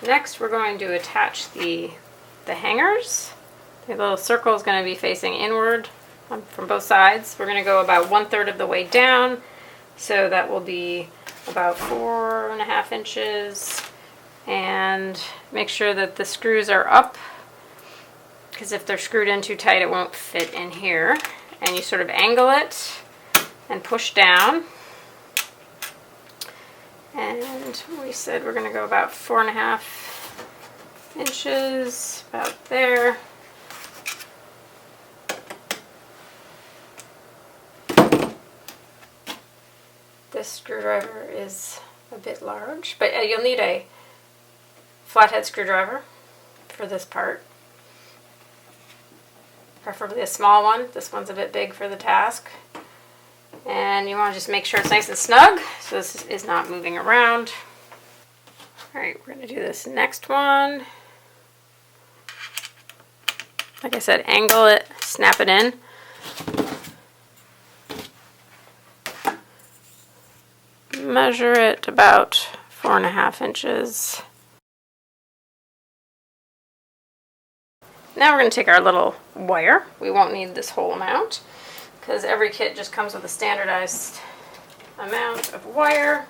Next we're going to attach the hangers. The little circle is going to be facing inward from both sides. We're going to go about 1/3 of the way down, so that will be about 4.5 inches. And make sure that the screws are up, because if they're screwed in too tight it won't fit in here. And you sort of angle it and push down. And we said we're going to go about 4.5 inches, about there. This screwdriver is a bit large, but you'll need a flathead screwdriver for this part. Preferably a small one. This one's a bit big for the task. And you want to just make sure it's nice and snug, so this is not moving around. Alright, we're going to do this next one. Like I said, angle it, snap it in. Measure it about 4.5 inches. Now we're going to take our little wire. We won't need this whole amount, because every kit just comes with a standardized amount of wire.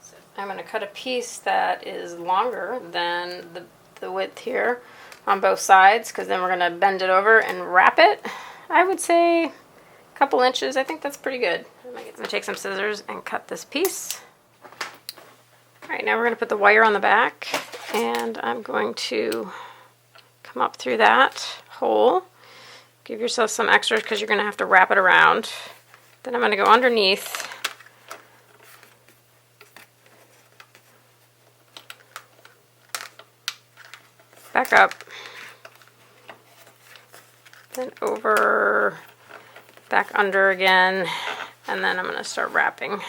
So I'm going to cut a piece that is longer than the width here on both sides, because then we're going to bend it over and wrap it. I would say a couple inches. I think that's pretty good. I'm going to take some scissors and cut this piece. Alright, now we're going to put the wire on the back, and I'm going to come up through that hole. Give yourself some extras because you're going to have to wrap it around. Then I'm going to go underneath. Back up. Then over, back under again, and then I'm going to start wrapping.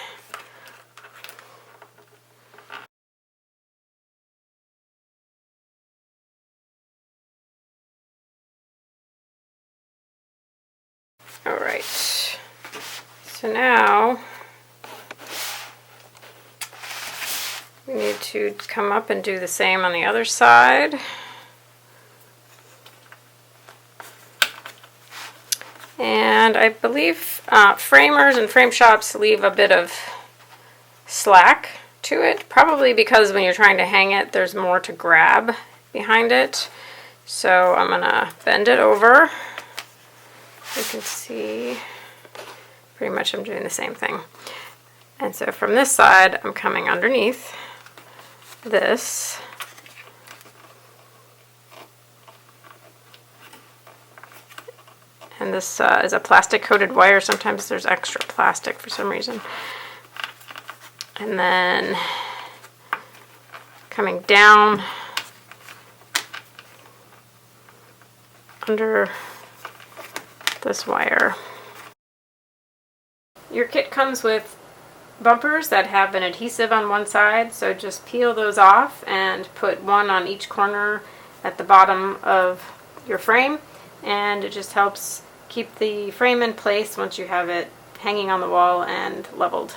Alright, so now we need to come up and do the same on the other side. And I believe framers and frame shops leave a bit of slack to it, probably because when you're trying to hang it there's more to grab behind it. So I'm going to bend it over. You can see pretty much I'm doing the same thing. And so from this side I'm coming underneath this. And this is a plastic coated wire. Sometimes there's extra plastic for some reason. And then coming down under this wire. Your kit comes with bumpers that have an adhesive on one side, so just peel those off and put one on each corner at the bottom of your frame, and it just helps keep the frame in place once you have it hanging on the wall and leveled.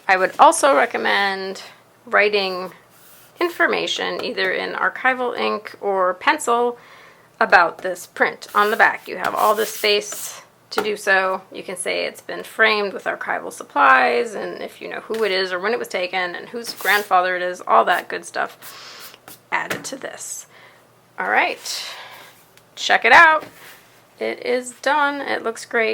I would also recommend writing information either in archival ink or pencil about this print on the back. You have all this space to do so. You can say it's been framed with archival supplies, and if you know who it is or when it was taken and whose grandfather it is, all that good stuff added to this. Alright, check it out. It is done. It looks great.